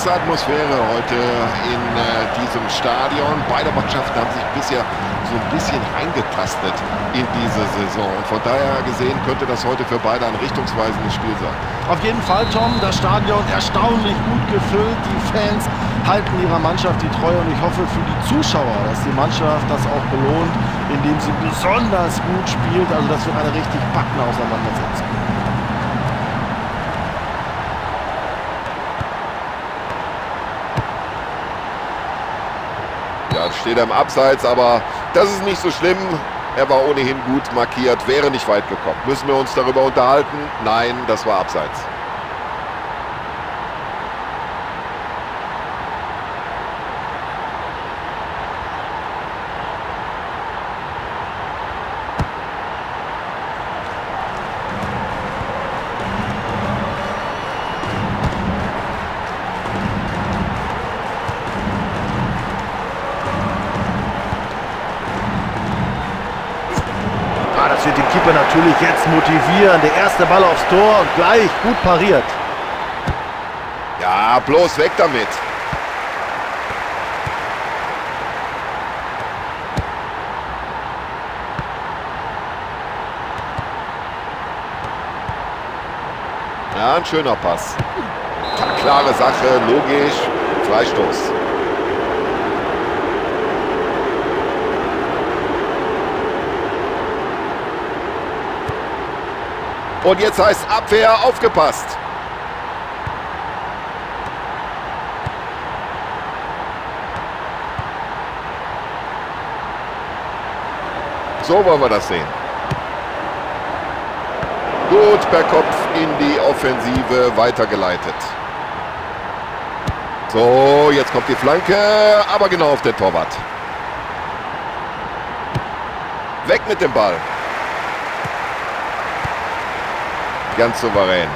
klasse Atmosphäre heute in diesem Stadion. Beide Mannschaften haben sich bisher so ein bisschen eingetastet in diese Saison. Und von daher gesehen könnte das heute für beide ein richtungsweisendes Spiel sein. Auf jeden Fall, Tom, das Stadion erstaunlich gut gefüllt. Die Fans halten ihrer Mannschaft die Treue und ich hoffe für die Zuschauer, dass die Mannschaft das auch belohnt, indem sie besonders gut spielt. Also das wird eine richtig packende Auseinandersetzung. Ja, steht er im Abseits, aber das ist nicht so schlimm. Er war ohnehin gut markiert, wäre nicht weit gekommen. Müssen wir uns darüber unterhalten? Nein, das war Abseits. Das wird den Keeper natürlich jetzt motivieren. Der erste Ball aufs Tor und gleich gut pariert. Ja, bloß weg damit. Ja, ein schöner Pass. Klare Sache, logisch. Freistoß. Und jetzt heißt Abwehr, aufgepasst. So wollen wir das sehen. Gut per Kopf in die Offensive weitergeleitet. So, jetzt kommt die Flanke, aber genau auf den Torwart. Weg mit dem Ball. Ganz souverän.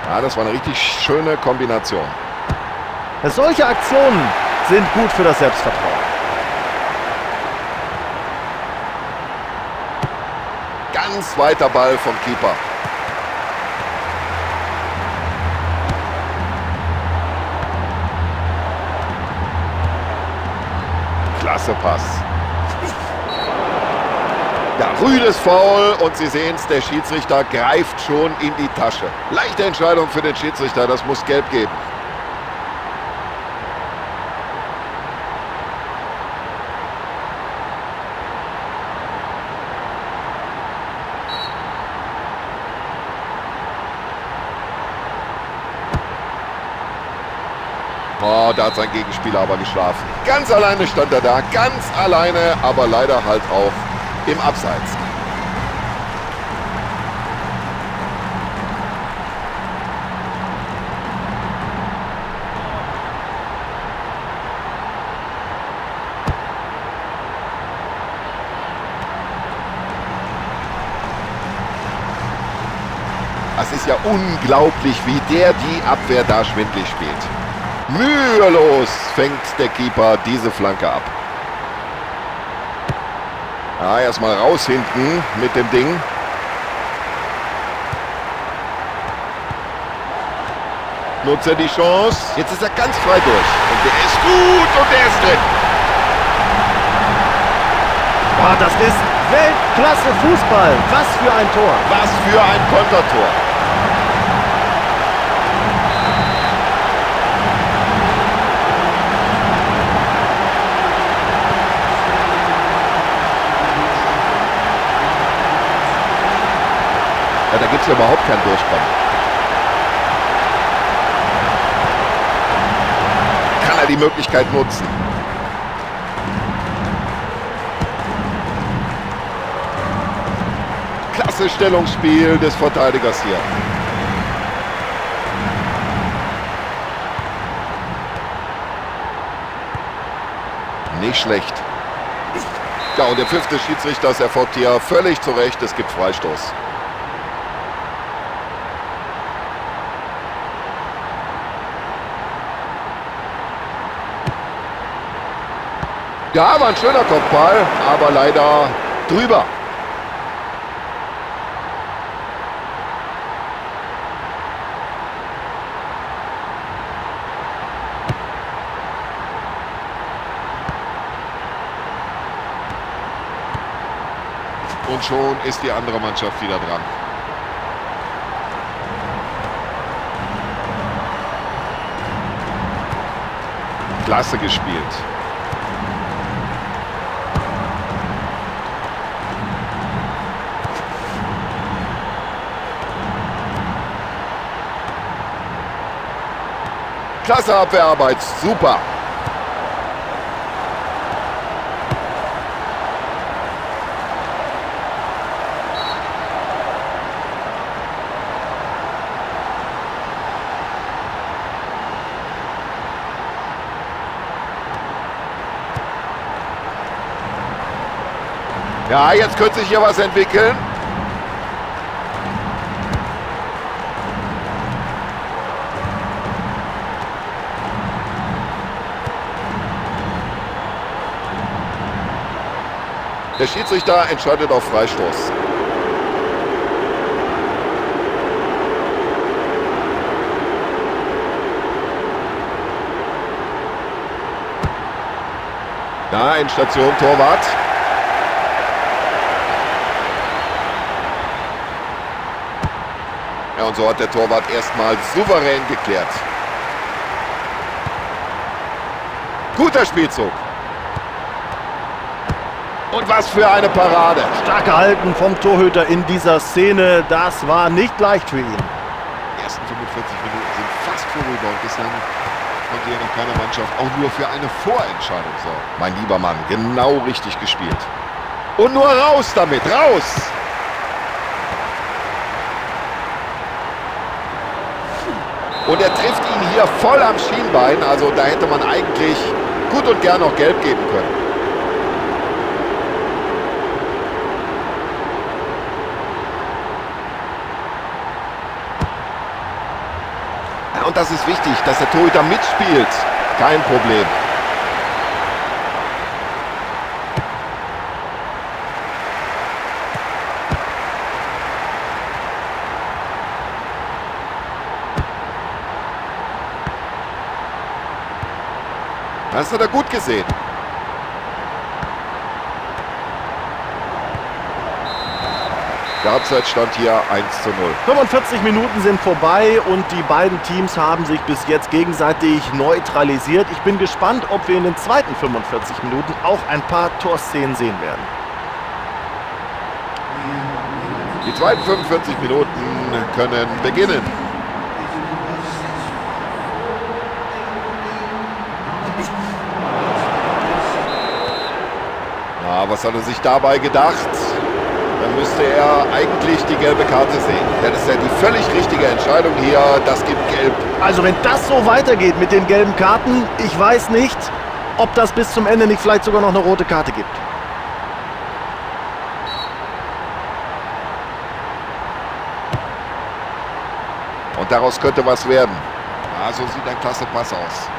Ja, das war eine richtig schöne Kombination. Solche Aktionen sind gut für das Selbstvertrauen. Ganz weiter Ball vom Keeper. Klasse Pass. Ja, rüdes Foul und Sie sehen es, der Schiedsrichter greift schon in die Tasche. Leichte Entscheidung für den Schiedsrichter, das muss gelb geben. Oh, da hat sein Gegenspieler aber geschlafen. Ganz alleine stand er da, ganz alleine, aber leider halt auch im Abseits. Es ist ja unglaublich, wie der die Abwehr da schwindlig spielt. Mühelos fängt der Keeper diese Flanke ab. Ja, erstmal raus hinten mit dem Ding. Nutzt er die Chance. Jetzt ist er ganz frei durch. Und der ist gut und der ist drin. Boah, das ist Weltklasse Fußball. Was für ein Tor. Was für ein Kontertor. Ja, da gibt es ja überhaupt kein Durchkommen. Kann er die Möglichkeit nutzen? Klasse Stellungsspiel des Verteidigers hier. Nicht schlecht. Ja, und der Pfiff des Schiedsrichters erfolgt hier völlig zu Recht. Es gibt Freistoß. Ja, war ein schöner Kopfball, aber leider drüber. Und schon ist die andere Mannschaft wieder dran. Klasse gespielt. Klasse Abwehrarbeit, super. Ja, jetzt könnte sich hier was entwickeln. Der Schiedsrichter entscheidet auf Freistoß. Da in Station Torwart. Ja, und so hat der Torwart erstmal souverän geklärt. Guter Spielzug. Und was für eine Parade. Stark gehalten vom Torhüter in dieser Szene. Das war nicht leicht für ihn. Die ersten 45 Minuten sind fast vorüber und bislang konnte hier noch keine Mannschaft auch nur für eine Vorentscheidung sorgen. Mein lieber Mann, genau richtig gespielt. Und nur raus damit, raus! Und er trifft ihn hier voll am Schienbein. Also da hätte man eigentlich gut und gern noch gelb geben können. Ja, und das ist wichtig, dass der Torhüter mitspielt. Kein Problem. Das hat er gut gesehen. Der Halbzeitstand hier 1:0. 45 Minuten sind vorbei und die beiden Teams haben sich bis jetzt gegenseitig neutralisiert. Ich bin gespannt, ob wir in den zweiten 45 Minuten auch ein paar Torszenen sehen werden. Die zweiten 45 Minuten können beginnen. Ja, was hat er sich dabei gedacht? Dann müsste er eigentlich die gelbe Karte sehen. Das ist ja die völlig richtige Entscheidung hier. Das gibt Gelb. Also wenn das so weitergeht mit den gelben Karten, ich weiß nicht, ob das bis zum Ende nicht vielleicht sogar noch eine rote Karte gibt. Und daraus könnte was werden. Ja, so sieht ein klasse Pass aus.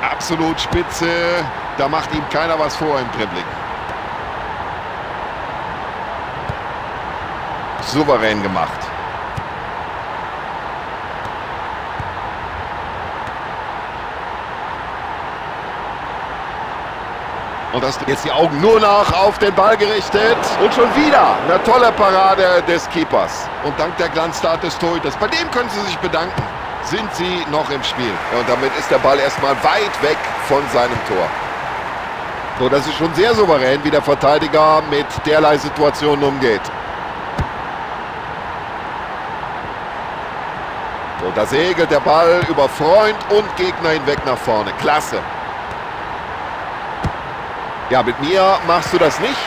Absolut spitze. Da macht ihm keiner was vor im Dribbling. Souverän gemacht. Und das jetzt die Augen nur noch auf den Ball gerichtet. Und schon wieder eine tolle Parade des Keepers. Und dank der Glanztat des Torhüters, bei dem können Sie sich bedanken, sind sie noch im Spiel. Ja, und damit ist der Ball erstmal weit weg von seinem Tor. So, das ist schon sehr souverän, wie der Verteidiger mit derlei Situationen umgeht. So, da segelt der Ball über Freund und Gegner hinweg nach vorne. Klasse. Ja, mit mir machst du das nicht,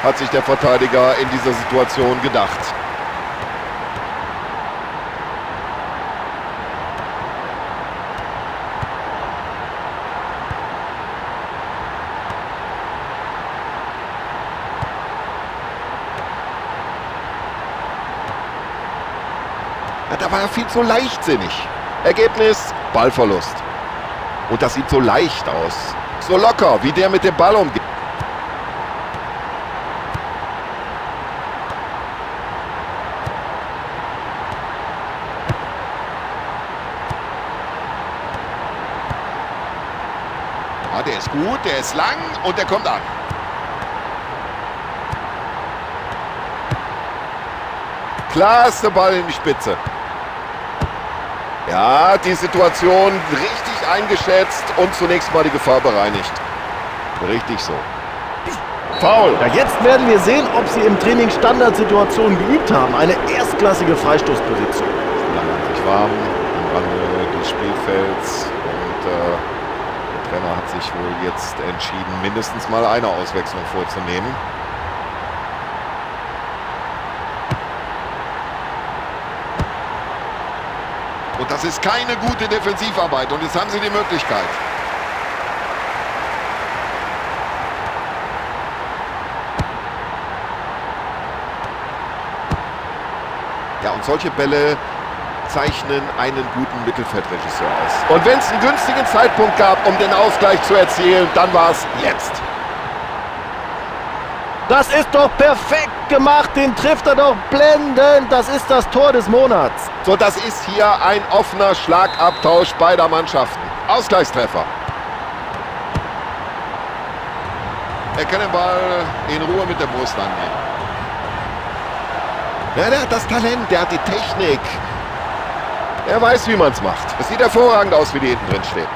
hat sich der Verteidiger in dieser Situation gedacht. Ja, da war er viel zu leichtsinnig. Ergebnis: Ballverlust. Und das sieht so leicht aus. So locker, wie der mit dem Ball umgeht. Ja, der ist gut, der ist lang und der kommt an. Klasse Ball in die Spitze. Ja, die Situation richtig eingeschätzt und zunächst mal die Gefahr bereinigt. Richtig so. Foul. Ja, jetzt werden wir sehen, ob sie im Training Standardsituationen geübt haben. Eine erstklassige Freistoßposition. Lange an sich warm am Rande des Spielfelds und der Trainer hat sich wohl jetzt entschieden, mindestens mal eine Auswechslung vorzunehmen. Und das ist keine gute Defensivarbeit. Und jetzt haben sie die Möglichkeit. Ja, und solche Bälle zeichnen einen guten Mittelfeldregisseur aus. Und wenn es einen günstigen Zeitpunkt gab, um den Ausgleich zu erzielen, dann war es jetzt. Das ist doch perfekt gemacht, den trifft er doch blendend. Das ist das Tor des Monats. So, das ist hier ein offener Schlagabtausch beider Mannschaften. Ausgleichstreffer. Er kann den Ball in Ruhe mit der Brust angehen. Ja, der hat das Talent, der hat die Technik. Er weiß, wie man es macht. Es sieht hervorragend aus, wie die hinten drin stehen.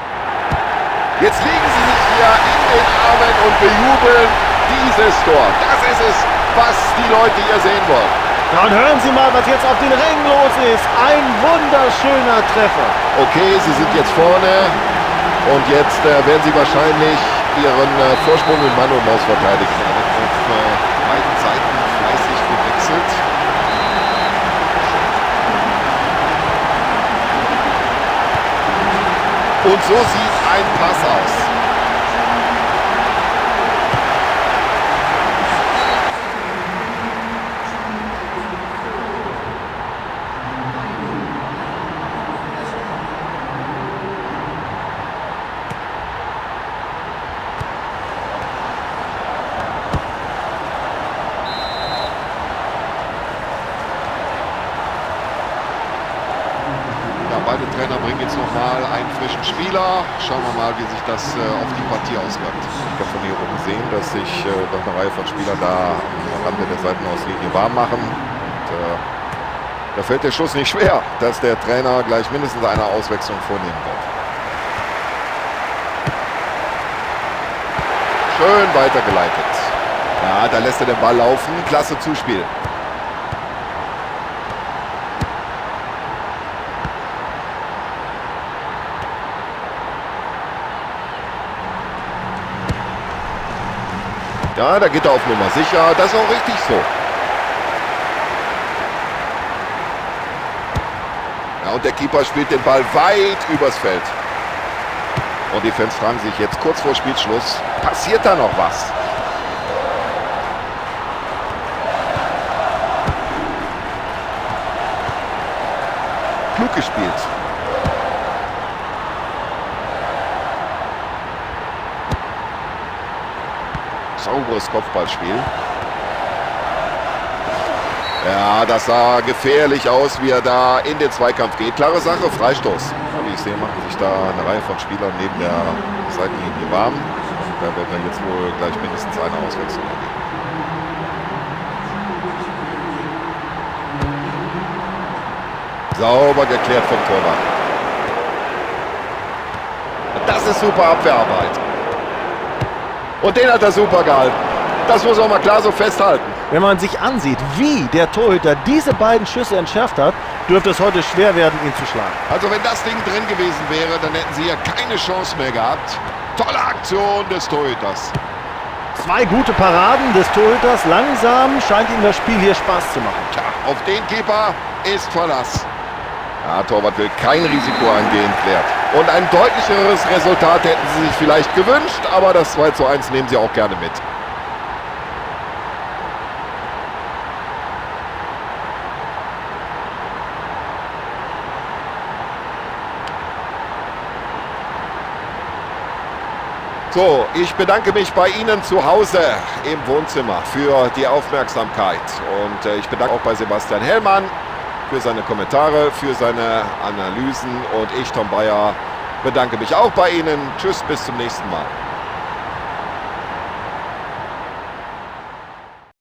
Jetzt liegen sie sich hier in den Armen und bejubeln dieses Tor. Das ist es, was die Leute hier sehen wollen. Dann hören Sie mal, was jetzt auf den Rängen los ist. Ein wunderschöner Treffer. Okay, sie sind jetzt vorne und jetzt werden sie wahrscheinlich ihren Vorsprung mit Mann und Maus verteidigen. Er wird auf beiden Seiten fleißig gewechselt. Und so sieht ein Pass aus. Beide Trainer bringen jetzt nochmal einen frischen Spieler. Schauen wir mal, wie sich das auf die Partie auswirkt. Ich kann von hier oben sehen, dass sich noch eine Reihe von Spielern da am Rande der Seitenauslinie warm machen. Und, da fällt der Schuss nicht schwer, dass der Trainer gleich mindestens eine Auswechslung vornehmen wird. Schön weitergeleitet. Ja, da lässt er den Ball laufen. Klasse Zuspiel. Ja, da geht er auf Nummer sicher. Das ist auch richtig so. Ja, und der Keeper spielt den Ball weit übers Feld. Und die Fans fragen sich jetzt kurz vor Spielschluss, passiert da noch was? Klug gespielt. Sauberes Kopfballspiel. Ja, das sah gefährlich aus, wie er da in den Zweikampf geht. Klare Sache, Freistoß. Ja, wie ich sehe, machen sich da eine Reihe von Spielern neben der Seitenlinie warm. Da werden wir jetzt wohl gleich mindestens eine Auswechslung erleben. Sauber geklärt vom Torwart. Das ist super Abwehrarbeit. Und den hat er super gehalten. Das muss man mal klar so festhalten. Wenn man sich ansieht, wie der Torhüter diese beiden Schüsse entschärft hat, dürfte es heute schwer werden, ihn zu schlagen. Also wenn das Ding drin gewesen wäre, dann hätten sie ja keine Chance mehr gehabt. Tolle Aktion des Torhüters. Zwei gute Paraden des Torhüters. Langsam scheint ihm das Spiel hier Spaß zu machen. Tja, auf den Keeper ist Verlass. Ja, Torwart will kein Risiko eingehen, klärt. Und ein deutlicheres Resultat hätten sie sich vielleicht gewünscht, aber das 2:1 nehmen sie auch gerne mit. So, ich bedanke mich bei Ihnen zu Hause im Wohnzimmer für die Aufmerksamkeit. Und ich bedanke auch bei Sebastian Hellmann für seine Kommentare, für seine Analysen. Und ich, Tom Bayer, bedanke mich auch bei Ihnen. Tschüss, bis zum nächsten Mal.